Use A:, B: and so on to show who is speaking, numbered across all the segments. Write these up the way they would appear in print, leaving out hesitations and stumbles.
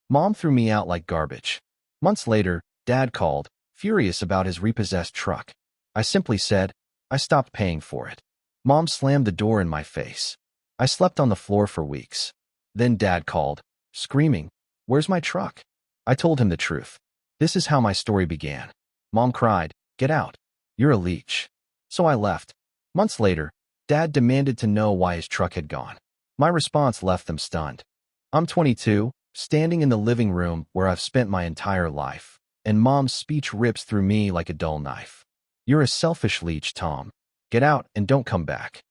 A: Mom threw me out like garbage. Months later, Dad called, furious about his repossessed truck. I simply said, I stopped paying for it. Mom slammed the door in my face. I slept on the floor for weeks. Then Dad called, screaming, "Where's my truck?" I told him the truth. This is how my story began. Mom cried, "Get out. You're a leech." So I left. Months later, Dad demanded to know why his truck had gone. My response left them stunned. I'm 22, standing in the living room where I've spent my entire life, and Mom's speech rips through me like a dull knife. "You're a selfish leech, Tom. Get out and don't come back."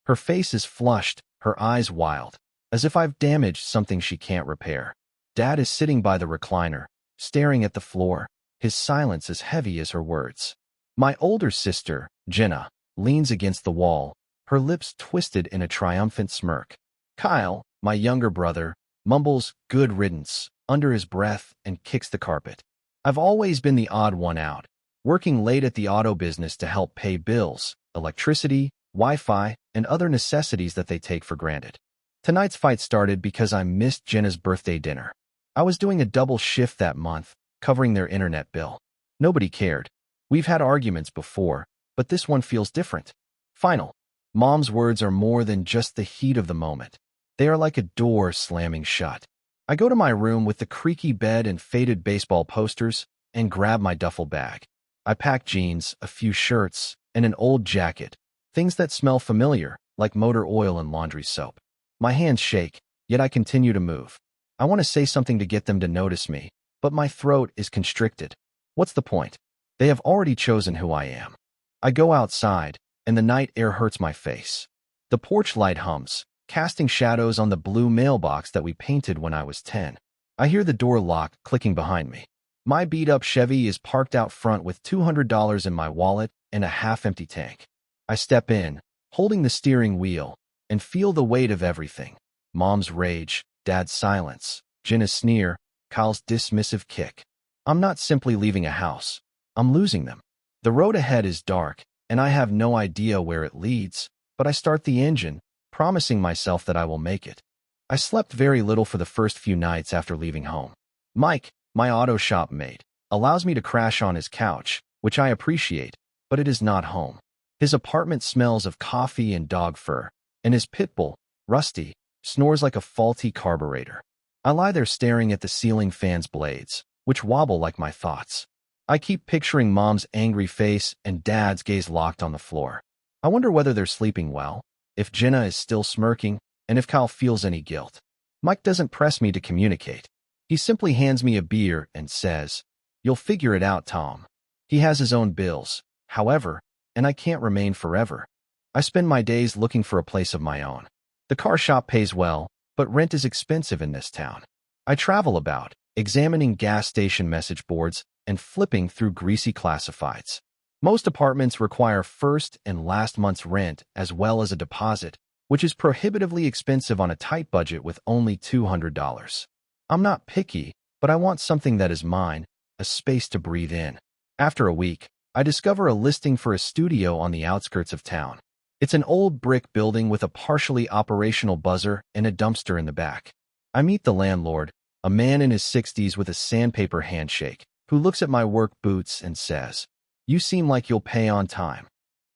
A: Her face is flushed, her eyes wild, as if I've damaged something she can't repair. Dad is sitting by the recliner, staring at the floor, his silence as heavy as her words. My older sister, Jenna, leans against the wall, her lips twisted in a triumphant smirk. Kyle, my younger brother, mumbles "good riddance" under his breath and kicks the carpet. I've always been the odd one out, working late at the auto business to help pay bills, electricity, Wi-Fi, and other necessities that they take for granted. Tonight's fight started because I missed Jenna's birthday dinner. I was doing a double shift that month, covering their internet bill. Nobody cared. We've had arguments before, but this one feels different. Final. Mom's words are more than just the heat of the moment. They are like a door slamming shut. I go to my room with the creaky bed and faded baseball posters and grab my duffel bag. I pack jeans, a few shirts, and an old jacket, things that smell familiar, like motor oil and laundry soap. My hands shake, yet I continue to move. I want to say something to get them to notice me, but my throat is constricted. What's the point? They have already chosen who I am. I go outside, and the night air hurts my face. The porch light hums, casting shadows on the blue mailbox that we painted when I was 10. I hear the door lock clicking behind me. My beat-up Chevy is parked out front with $200 in my wallet and a half-empty tank. I step in, holding the steering wheel, and feel the weight of everything. Mom's rage, Dad's silence, Jenna's sneer, Kyle's dismissive kick. I'm not simply leaving a house. I'm losing them. The road ahead is dark, and I have no idea where it leads, but I start the engine, promising myself that I will make it. I slept very little for the first few nights after leaving home. Mike, my auto shop mate, allows me to crash on his couch, which I appreciate, but it is not home. His apartment smells of coffee and dog fur, and his pit bull, Rusty, snores like a faulty carburetor. I lie there staring at the ceiling fan's blades, which wobble like my thoughts. I keep picturing Mom's angry face and Dad's gaze locked on the floor. I wonder whether they're sleeping well, if Jenna is still smirking, and if Kyle feels any guilt. Mike doesn't press me to communicate. He simply hands me a beer and says, "You'll figure it out, Tom." He has his own bills, however, and I can't remain forever. I spend my days looking for a place of my own. The car shop pays well, but rent is expensive in this town. I travel about, examining gas station message boards and flipping through greasy classifieds. Most apartments require first and last month's rent as well as a deposit, which is prohibitively expensive on a tight budget with only $200. I'm not picky, but I want something that is mine, a space to breathe in. After a week, I discover a listing for a studio on the outskirts of town. It's an old brick building with a partially operational buzzer and a dumpster in the back. I meet the landlord, a man in his 60s with a sandpaper handshake, who looks at my work boots and says, "You seem like you'll pay on time."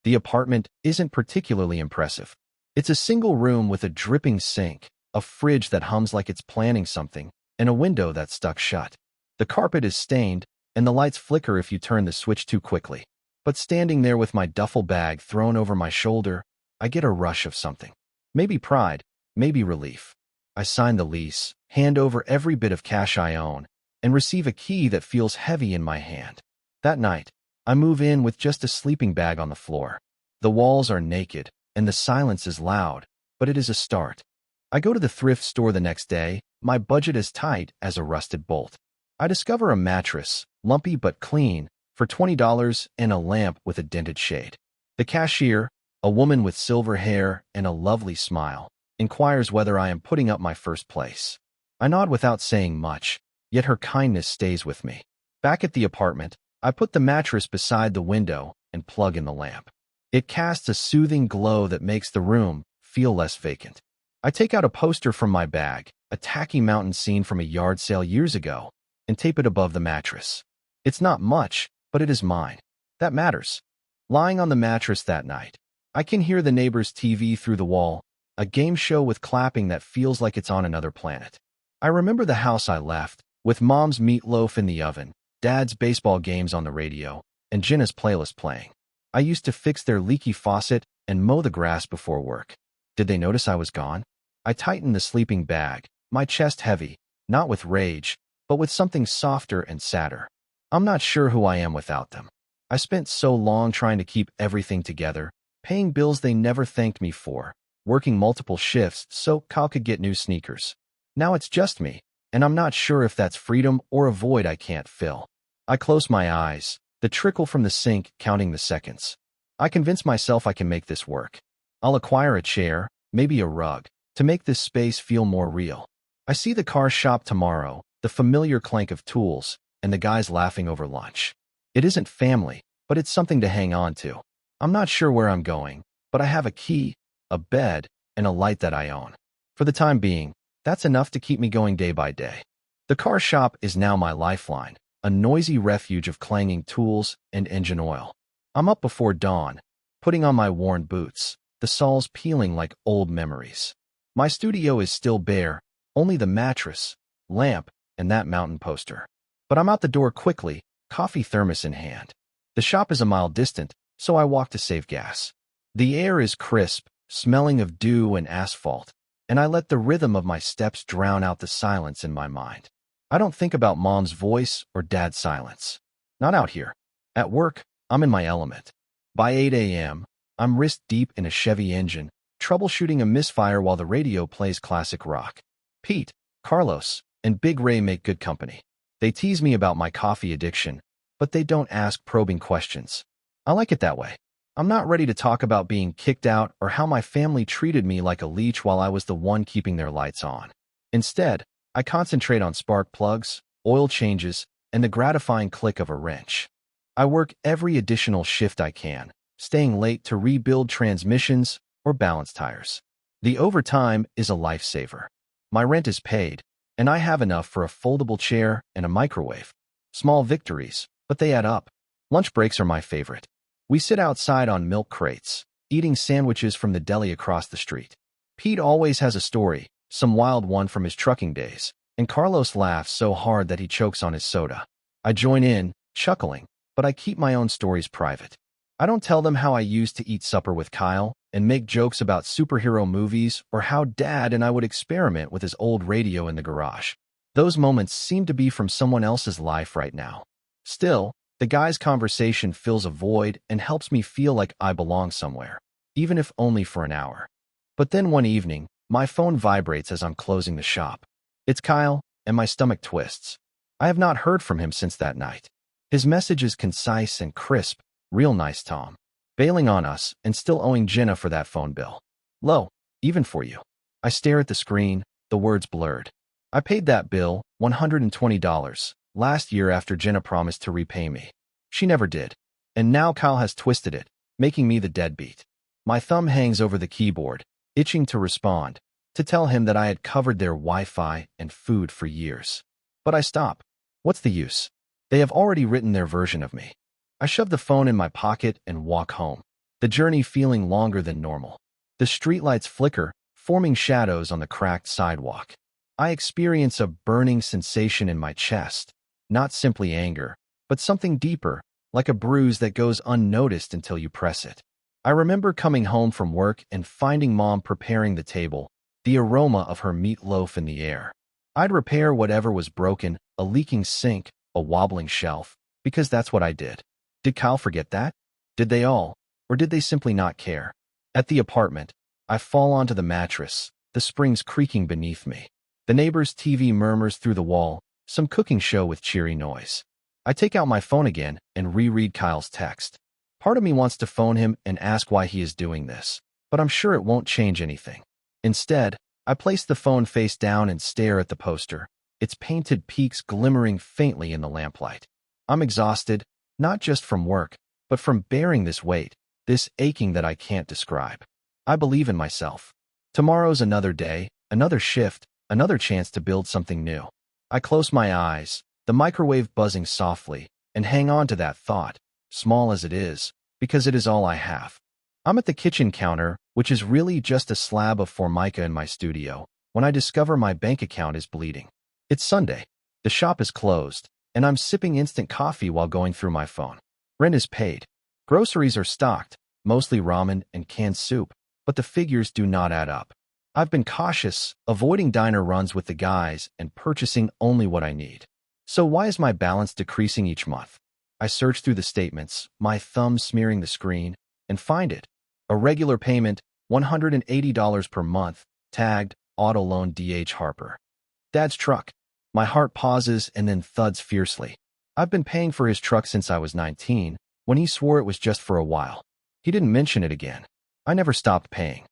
A: The apartment isn't particularly impressive. It's a single room with a dripping sink, a fridge that hums like it's planning something, and a window that's stuck shut. The carpet is stained, and the lights flicker if you turn the switch too quickly. But standing there with my duffel bag thrown over my shoulder, I get a rush of something. Maybe pride, maybe relief. I sign the lease, hand over every bit of cash I own, and receive a key that feels heavy in my hand. That night, I move in with just a sleeping bag on the floor. The walls are naked, and the silence is loud, but it is a start. I go to the thrift store the next day, my budget as tight as a rusted bolt. I discover a mattress, lumpy but clean, for $20 and a lamp with a dented shade. The cashier, a woman with silver hair and a lovely smile, inquires whether I am putting up my first place. I nod without saying much, yet her kindness stays with me. Back at the apartment, I put the mattress beside the window and plug in the lamp. It casts a soothing glow that makes the room feel less vacant. I take out a poster from my bag, a tacky mountain scene from a yard sale years ago, and tape it above the mattress. It's not much, but it is mine. That matters. Lying on the mattress that night, I can hear the neighbor's TV through the wall, a game show with clapping that feels like it's on another planet. I remember the house I left, with Mom's meatloaf in the oven, Dad's baseball games on the radio, and Jenna's playlist playing. I used to fix their leaky faucet and mow the grass before work. Did they notice I was gone? I tightened the sleeping bag, my chest heavy, not with rage, but with something softer and sadder. I'm not sure who I am without them. I spent so long trying to keep everything together, paying bills they never thanked me for, working multiple shifts so Kyle could get new sneakers. Now it's just me, and I'm not sure if that's freedom or a void I can't fill. I close my eyes, the trickle from the sink counting the seconds. I convince myself I can make this work. I'll acquire a chair, maybe a rug, to make this space feel more real. I see the car shop tomorrow, the familiar clank of tools, and the guys laughing over lunch. It isn't family, but it's something to hang on to. I'm not sure where I'm going, but I have a key, a bed, and a light that I own. For the time being, that's enough to keep me going day by day. The car shop is now my lifeline, a noisy refuge of clanging tools and engine oil. I'm up before dawn, putting on my worn boots, the soles peeling like old memories. My studio is still bare, only the mattress, lamp, and that mountain poster. But I'm out the door quickly, coffee thermos in hand. The shop is a mile distant, so I walk to save gas. The air is crisp, smelling of dew and asphalt, and I let the rhythm of my steps drown out the silence in my mind. I don't think about Mom's voice or Dad's silence. Not out here. At work, I'm in my element. By 8 a.m., I'm wrist-deep in a Chevy engine, troubleshooting a misfire while the radio plays classic rock. Pete, Carlos, and Big Ray make good company. They tease me about my coffee addiction, but they don't ask probing questions. I like it that way. I'm not ready to talk about being kicked out or how my family treated me like a leech while I was the one keeping their lights on. Instead, I concentrate on spark plugs, oil changes, and the gratifying click of a wrench. I work every additional shift I can, staying late to rebuild transmissions or balance tires. The overtime is a lifesaver. My rent is paid, and I have enough for a foldable chair and a microwave. Small victories, but they add up. Lunch breaks are my favorite. We sit outside on milk crates, eating sandwiches from the deli across the street. Pete always has a story, some wild one from his trucking days, and Carlos laughs so hard that he chokes on his soda. I join in, chuckling, but I keep my own stories private. I don't tell them how I used to eat supper with Kyle and make jokes about superhero movies or how Dad and I would experiment with his old radio in the garage. Those moments seem to be from someone else's life right now. Still, the guy's conversation fills a void and helps me feel like I belong somewhere, even if only for an hour. But then one evening, my phone vibrates as I'm closing the shop. It's Kyle, and my stomach twists. I have not heard from him since that night. His message is concise and crisp. Real nice, Tom. Bailing on us and still owing Jenna for that phone bill. Low, even for you. I stare at the screen, the words blurred. I paid that bill, $120, last year after Jenna promised to repay me. She never did. And now Kyle has twisted it, making me the deadbeat. My thumb hangs over the keyboard, itching to respond, to tell him that I had covered their Wi-Fi and food for years. But I stop. What's the use? They have already written their version of me. I shove the phone in my pocket and walk home, the journey feeling longer than normal. The streetlights flicker, forming shadows on the cracked sidewalk. I experience a burning sensation in my chest, not simply anger, but something deeper, like a bruise that goes unnoticed until you press it. I remember coming home from work and finding Mom preparing the table, the aroma of her meatloaf in the air. I'd repair whatever was broken, a leaking sink, a wobbling shelf, because that's what I did. Did Kyle forget that? Did they all? Or did they simply not care? At the apartment, I fall onto the mattress, the springs creaking beneath me. The neighbor's TV murmurs through the wall, some cooking show with cheery noise. I take out my phone again and reread Kyle's text. Part of me wants to phone him and ask why he is doing this, but I'm sure it won't change anything. Instead, I place the phone face down and stare at the poster, its painted peaks glimmering faintly in the lamplight. I'm exhausted, not just from work, but from bearing this weight, this aching that I can't describe. I believe in myself. Tomorrow's another day, another shift, another chance to build something new. I close my eyes, the microwave buzzing softly, and hang on to that thought, small as it is, because it is all I have. I'm at the kitchen counter, which is really just a slab of formica in my studio, when I discover my bank account is bleeding. It's Sunday. The shop is closed, and I'm sipping instant coffee while going through my phone. Rent is paid. Groceries are stocked, mostly ramen and canned soup, but the figures do not add up. I've been cautious, avoiding diner runs with the guys and purchasing only what I need. So why is my balance decreasing each month? I search through the statements, my thumb smearing the screen, and find it. A regular payment, $180 per month, tagged, auto loan DH Harper. Dad's truck. My heart pauses and then thuds fiercely. I've been paying for his truck since I was 19, when he swore it was just for a while. He didn't mention it again. I never stopped paying.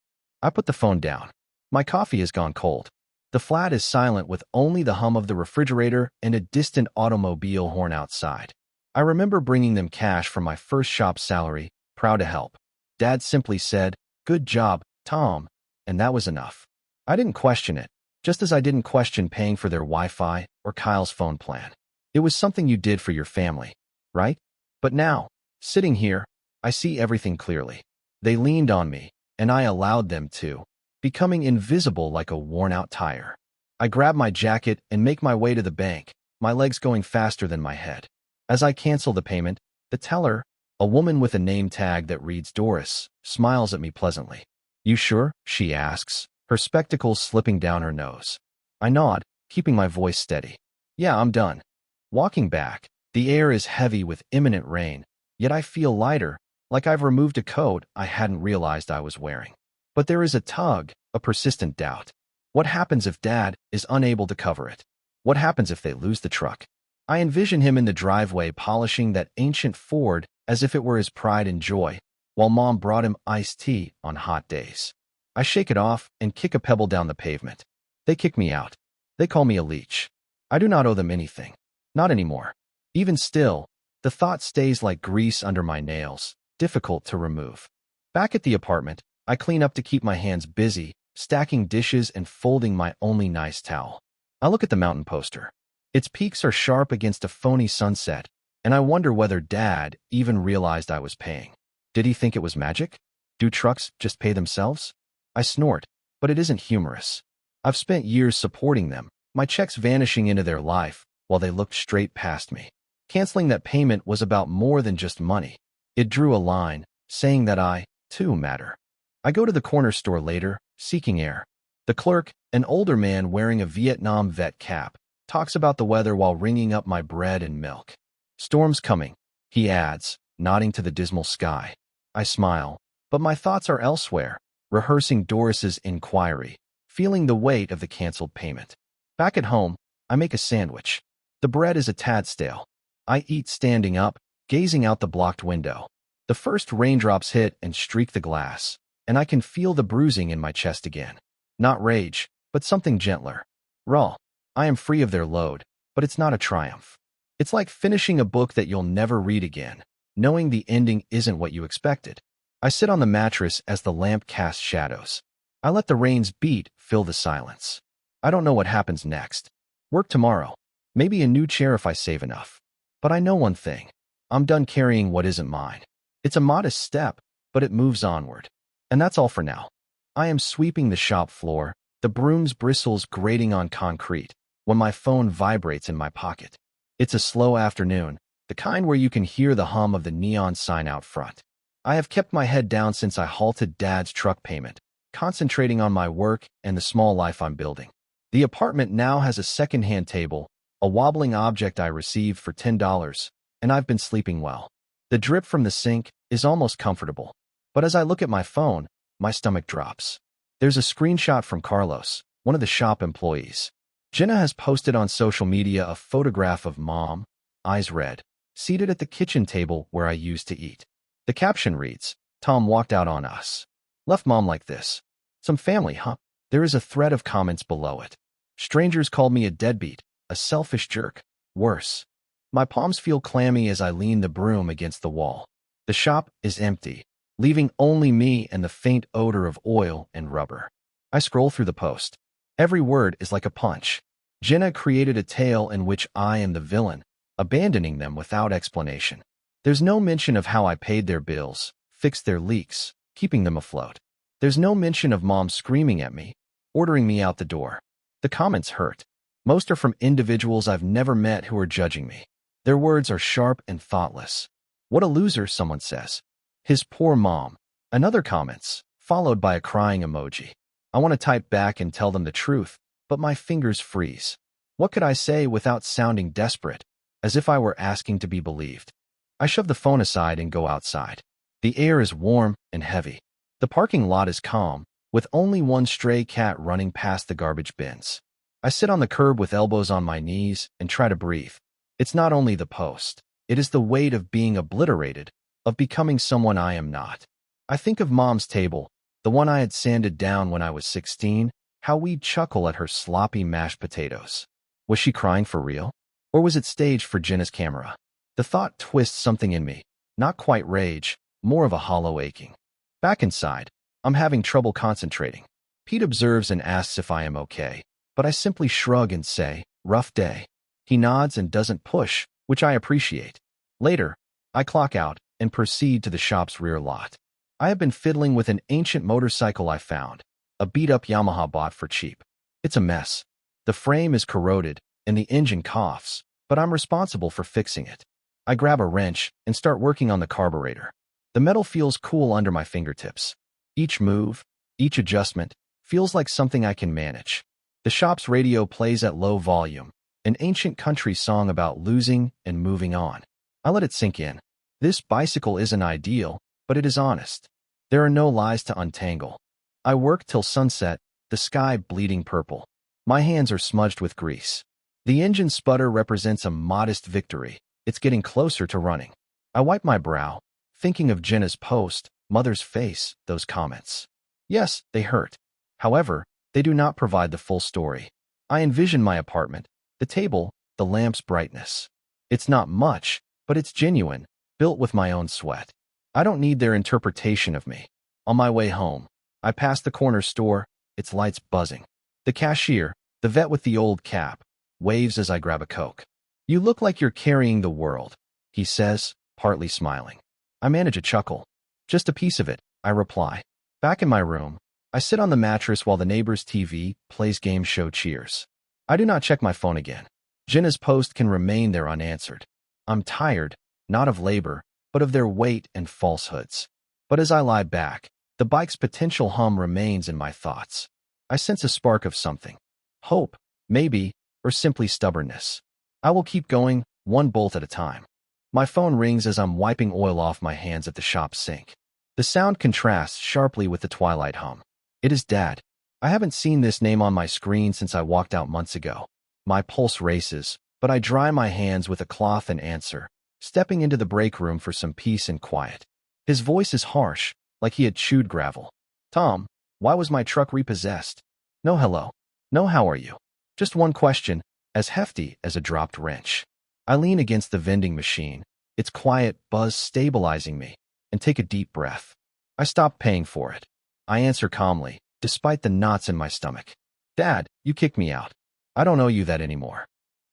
A: I put the phone down. My coffee has gone cold. The flat is silent with only the hum of the refrigerator and a distant automobile horn outside. I remember bringing them cash from my first shop salary, proud to help. Dad simply said, "Good job, Tom," and that was enough. I didn't question it, just as I didn't question paying for their Wi-Fi or Kyle's phone plan. It was something you did for your family, right? But now, sitting here, I see everything clearly. They leaned on me, and I allowed them to, becoming invisible like a worn-out tire. I grab my jacket and make my way to the bank, my legs going faster than my head. As I cancel the payment, the teller, a woman with a name tag that reads Doris, smiles at me pleasantly. "You sure?" she asks, her spectacles slipping down her nose. I nod, keeping my voice steady. "Yeah, I'm done." Walking back, the air is heavy with imminent rain, yet I feel lighter, like I've removed a coat I hadn't realized I was wearing. But there is a tug, a persistent doubt. What happens if Dad is unable to cover it? What happens if they lose the truck? I envision him in the driveway polishing that ancient Ford as if it were his pride and joy, while Mom brought him iced tea on hot days. I shake it off and kick a pebble down the pavement. They kick me out. They call me a leech. I do not owe them anything. Not anymore. Even still, the thought stays like grease under my nails, difficult to remove. Back at the apartment, I clean up to keep my hands busy, stacking dishes and folding my only nice towel. I look at the mountain poster. Its peaks are sharp against a phony sunset, and I wonder whether Dad even realized I was paying. Did he think it was magic? Do trucks just pay themselves? I snort, but it isn't humorous. I've spent years supporting them, my checks vanishing into their life while they looked straight past me. Canceling that payment was about more than just money. It drew a line, saying that I, too, matter. I go to the corner store later, seeking air. The clerk, an older man wearing a Vietnam vet cap, talks about the weather while ringing up my bread and milk. "Storm's coming," he adds, nodding to the dismal sky. I smile, but my thoughts are elsewhere, rehearsing Doris's inquiry, feeling the weight of the canceled payment. Back at home, I make a sandwich. The bread is a tad stale. I eat standing up, gazing out the blocked window. The first raindrops hit and streak the glass, and I can feel the bruising in my chest again. Not rage, but something gentler. Raw. I am free of their load, but it's not a triumph. It's like finishing a book that you'll never read again, knowing the ending isn't what you expected. I sit on the mattress as the lamp casts shadows. I let the rain's beat fill the silence. I don't know what happens next. Work tomorrow. Maybe a new chair if I save enough. But I know one thing. I'm done carrying what isn't mine. It's a modest step, but it moves onward. And that's all for now. I am sweeping the shop floor, the broom's bristles grating on concrete, when my phone vibrates in my pocket. It's a slow afternoon, the kind where you can hear the hum of the neon sign out front. I have kept my head down since I halted Dad's truck payment, concentrating on my work and the small life I'm building. The apartment now has a second-hand table, a wobbling object I received for $10, and I've been sleeping well. The drip from the sink is almost comfortable. But as I look at my phone, my stomach drops. There's a screenshot from Carlos, one of the shop employees. Jenna has posted on social media a photograph of Mom, eyes red, seated at the kitchen table where I used to eat. The caption reads, "Tom walked out on us. Left Mom like this. Some family, huh?" There is a thread of comments below it. Strangers called me a deadbeat, a selfish jerk. Worse. My palms feel clammy as I lean the broom against the wall. The shop is empty, leaving only me and the faint odor of oil and rubber. I scroll through the post. Every word is like a punch. Jenna created a tale in which I am the villain, abandoning them without explanation. There's no mention of how I paid their bills, fixed their leaks, keeping them afloat. There's no mention of mom screaming at me, ordering me out the door. The comments hurt. Most are from individuals I've never met who are judging me. Their words are sharp and thoughtless. What a loser, someone says. His poor mom. Another comments, followed by a crying emoji. I want to type back and tell them the truth, but my fingers freeze. What could I say without sounding desperate, as if I were asking to be believed? I shove the phone aside and go outside. The air is warm and heavy. The parking lot is calm, with only one stray cat running past the garbage bins. I sit on the curb with elbows on my knees and try to breathe. It's not only the post. It is the weight of being obliterated, of becoming someone I am not. I think of Mom's table, the one I had sanded down when I was 16, how we'd chuckle at her sloppy mashed potatoes. Was she crying for real? Or was it staged for Jenna's camera? The thought twists something in me. Not quite rage, more of a hollow aching. Back inside, I'm having trouble concentrating. Pete observes and asks if I am okay, but I simply shrug and say, rough day. He nods and doesn't push, which I appreciate. Later, I clock out and proceed to the shop's rear lot. I have been fiddling with an ancient motorcycle I found, a beat-up Yamaha bought for cheap. It's a mess. The frame is corroded and the engine coughs, but I'm responsible for fixing it. I grab a wrench and start working on the carburetor. The metal feels cool under my fingertips. Each move, each adjustment, feels like something I can manage. The shop's radio plays at low volume, an ancient country song about losing and moving on. I let it sink in. This bicycle isn't ideal, but it is honest. There are no lies to untangle. I work till sunset, the sky bleeding purple. My hands are smudged with grease. The engine sputter represents a modest victory. It's getting closer to running. I wipe my brow, thinking of Jenna's post, mother's face, those comments. Yes, they hurt. However, they do not provide the full story. I envision my apartment, the table, the lamp's brightness. It's not much, but it's genuine, built with my own sweat. I don't need their interpretation of me. On my way home, I pass the corner store, its lights buzzing. The cashier, the vet with the old cap, waves as I grab a Coke. You look like you're carrying the world, he says, partly smiling. I manage a chuckle. Just a piece of it, I reply. Back in my room, I sit on the mattress while the neighbor's TV plays game show Cheers. I do not check my phone again. Jenna's post can remain there unanswered. I'm tired, not of labor, but of their weight and falsehoods. But as I lie back, the bike's potential hum remains in my thoughts. I sense a spark of something. Hope, maybe, or simply stubbornness. I will keep going, one bolt at a time. My phone rings as I'm wiping oil off my hands at the shop sink. The sound contrasts sharply with the twilight hum. It is Dad. I haven't seen this name on my screen since I walked out months ago. My pulse races, but I dry my hands with a cloth and answer, stepping into the break room for some peace and quiet. His voice is harsh, like he had chewed gravel. Tom, why was my truck repossessed? No hello. No how are you? Just one question, as hefty as a dropped wrench. I lean against the vending machine, its quiet buzz stabilizing me, and take a deep breath. I stop paying for it. I answer calmly, despite the knots in my stomach. Dad, you kicked me out. I don't owe you that anymore.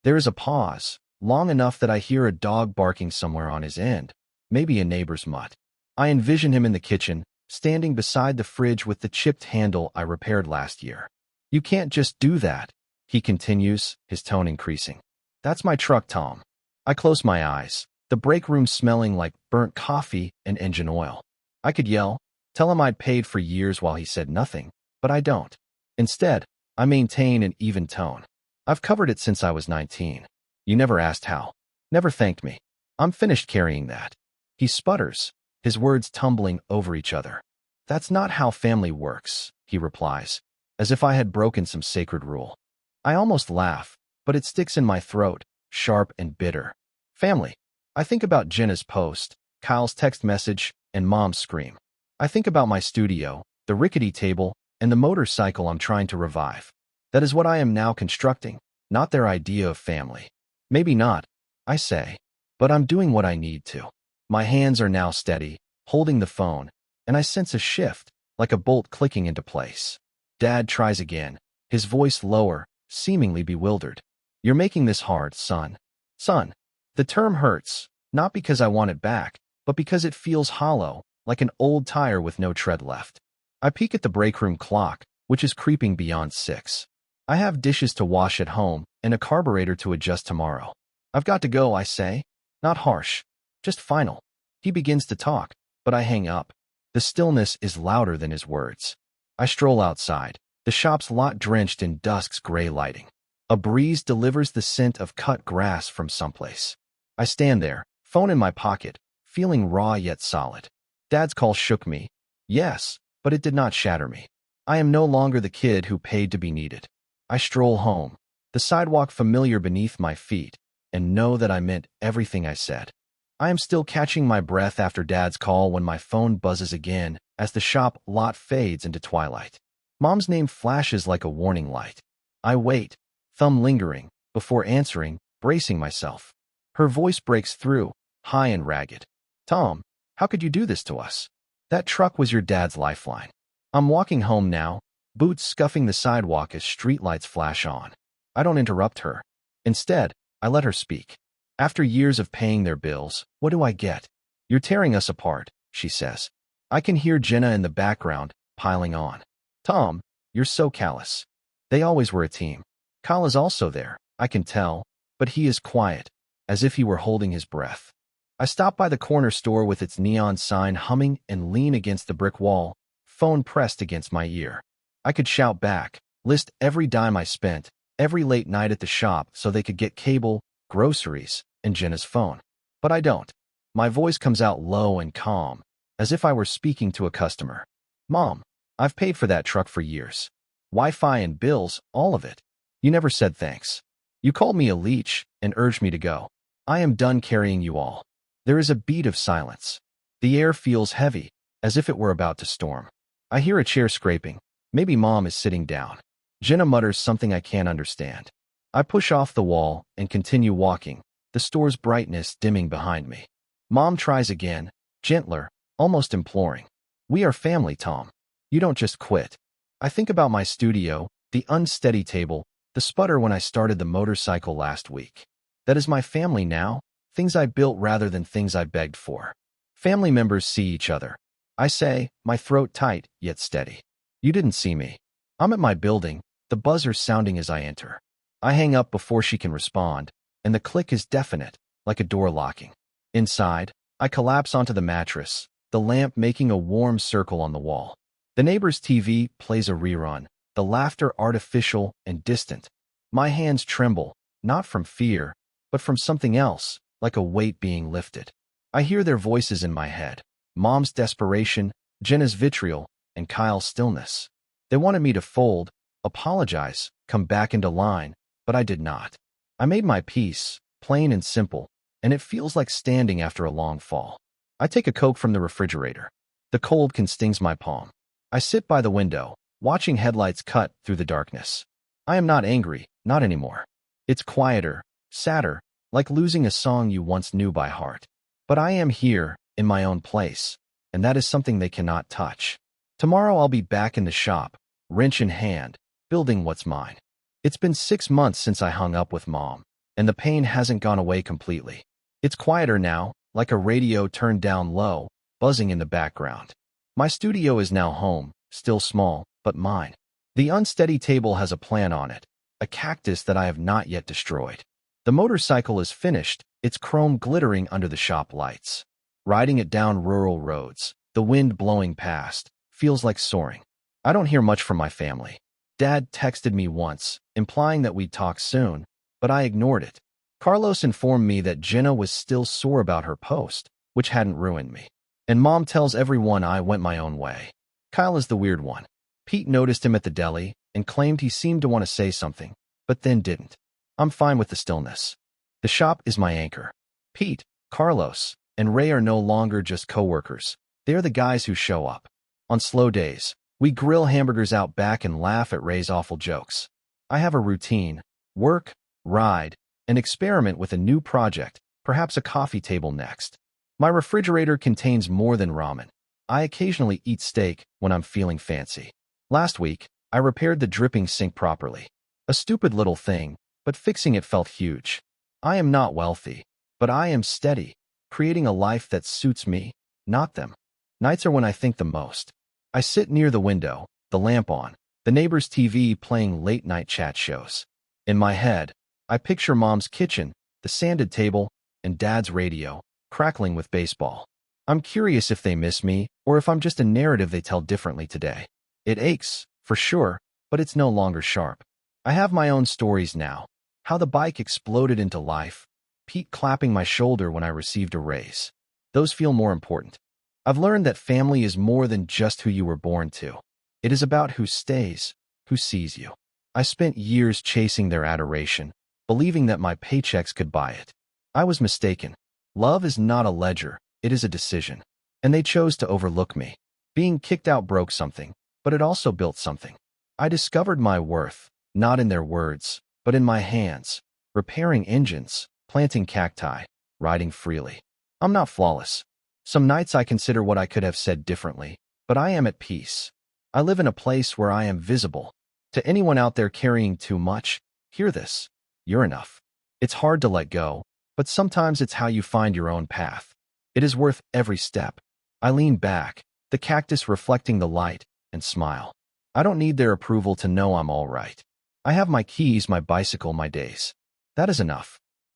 A: There is a pause, long enough that I hear a dog barking somewhere on his end, maybe a neighbor's mutt. I envision him in the kitchen, standing beside the fridge with the chipped handle I repaired last year. You can't just do that, he continues, his tone increasing. That's my truck, Tom. I close my eyes, the break room smelling like burnt coffee and engine oil. I could yell, tell him I'd paid for years while he said nothing, but I don't. Instead, I maintain an even tone. I've covered it since I was 19. You never asked how. Never thanked me. I'm finished carrying that. He sputters, his words tumbling over each other. That's not how family works, he replies, as if I had broken some sacred rule. I almost laugh, but it sticks in my throat, sharp and bitter. Family. I think about Jenna's post, Kyle's text message, and Mom's scream. I think about my studio, the rickety table, and the motorcycle I'm trying to revive. That is what I am now constructing, not their idea of family. Maybe not, I say, but I'm doing what I need to. My hands are now steady, holding the phone, and I sense a shift, like a bolt clicking into place. Dad tries again, his voice lower, seemingly bewildered. You're making this hard, son. Son. The term hurts, not because I want it back, but because it feels hollow, like an old tire with no tread left. I peek at the break room clock, which is creeping beyond 6. I have dishes to wash at home and a carburetor to adjust tomorrow. I've got to go, I say. Not harsh, just final. He begins to talk, but I hang up. The stillness is louder than his words. I stroll outside, the shop's lot drenched in dusk's gray lighting. A breeze delivers the scent of cut grass from someplace. I stand there, phone in my pocket, feeling raw yet solid. Dad's call shook me. Yes, but it did not shatter me. I am no longer the kid who paid to be needed. I stroll home, the sidewalk familiar beneath my feet, and know that I meant everything I said. I am still catching my breath after Dad's call when my phone buzzes again as the shop lot fades into twilight. Mom's name flashes like a warning light. I wait, thumb lingering, before answering, bracing myself. Her voice breaks through, high and ragged. Tom, how could you do this to us? That truck was your dad's lifeline. I'm walking home now, boots scuffing the sidewalk as streetlights flash on. I don't interrupt her. Instead, I let her speak. After years of paying their bills, what do I get? You're tearing us apart, she says. I can hear Jenna in the background, piling on. Tom, you're so callous. They always were a team. Kyle is also there, I can tell, but he is quiet, as if he were holding his breath. I stop by the corner store with its neon sign humming and lean against the brick wall, phone pressed against my ear. I could shout back, list every dime I spent, every late night at the shop so they could get cable, groceries, and Jenna's phone. But I don't. My voice comes out low and calm, as if I were speaking to a customer. Mom, I've paid for that truck for years. Wi-Fi and bills, all of it. You never said thanks. You called me a leech and urged me to go. I am done carrying you all. There is a beat of silence. The air feels heavy, as if it were about to storm. I hear a chair scraping. Maybe Mom is sitting down. Jenna mutters something I can't understand. I push off the wall and continue walking, the store's brightness dimming behind me. Mom tries again, gentler, almost imploring. We are family, Tom. You don't just quit. I think about my studio, the unsteady table, the sputter when I started the motorcycle last week. That is my family now, things I built rather than things I begged for. Family members see each other. I say, my throat tight, yet steady. You didn't see me. I'm at my building, the buzzer sounding as I enter. I hang up before she can respond, and the click is definite, like a door locking. Inside, I collapse onto the mattress, the lamp making a warm circle on the wall. The neighbor's TV plays a rerun, the laughter artificial and distant. My hands tremble, not from fear, but from something else, like a weight being lifted. I hear their voices in my head. Mom's desperation, Jenna's vitriol, and Kyle's stillness. They wanted me to fold, apologize, come back into line, but I did not. I made my peace, plain and simple, and it feels like standing after a long fall. I take a Coke from the refrigerator. The cold stings my palm. I sit by the window, watching headlights cut through the darkness. I am not angry, not anymore. It's quieter, sadder, like losing a song you once knew by heart. But I am here, in my own place, and that is something they cannot touch. Tomorrow I'll be back in the shop, wrench in hand, building what's mine. It's been 6 months since I hung up with Mom, and the pain hasn't gone away completely. It's quieter now, like a radio turned down low, buzzing in the background. My studio is now home, still small, but mine. The unsteady table has a plant on it, a cactus that I have not yet destroyed. The motorcycle is finished, its chrome glittering under the shop lights. Riding it down rural roads, the wind blowing past, feels like soaring. I don't hear much from my family. Dad texted me once, implying that we'd talk soon, but I ignored it. Carlos informed me that Jenna was still sore about her post, which hadn't ruined me. And Mom tells everyone I went my own way. Kyle is the weird one. Pete noticed him at the deli and claimed he seemed to want to say something, but then didn't. I'm fine with the stillness. The shop is my anchor. Pete, Carlos, and Ray are no longer just coworkers. They are the guys who show up. On slow days, we grill hamburgers out back and laugh at Ray's awful jokes. I have a routine: work, ride, and experiment with a new project, perhaps a coffee table next. My refrigerator contains more than ramen. I occasionally eat steak when I'm feeling fancy. Last week, I repaired the dripping sink properly. A stupid little thing, but fixing it felt huge. I am not wealthy, but I am steady, creating a life that suits me, not them. Nights are when I think the most. I sit near the window, the lamp on, the neighbor's TV playing late-night chat shows. In my head, I picture Mom's kitchen, the sanded table, and Dad's radio, crackling with baseball. I'm curious if they miss me, or if I'm just a narrative they tell differently today. It aches, for sure, but it's no longer sharp. I have my own stories now. How the bike exploded into life, Pete clapping my shoulder when I received a raise. Those feel more important. I've learned that family is more than just who you were born to. It is about who stays, who sees you. I spent years chasing their adoration, believing that my paychecks could buy it. I was mistaken. Love is not a ledger, it is a decision. And they chose to overlook me. Being kicked out broke something, but it also built something. I discovered my worth, not in their words, but in my hands, repairing engines, planting cacti, riding freely. I'm not flawless. Some nights I consider what I could have said differently, but I am at peace. I live in a place where I am visible. To anyone out there carrying too much, hear this. You're enough. It's hard to let go, but sometimes it's how you find your own path. It is worth every step. I lean back, the cactus reflecting the light, and smile. I don't need their approval to know I'm all right. I have my keys, my bicycle, my days. That is enough.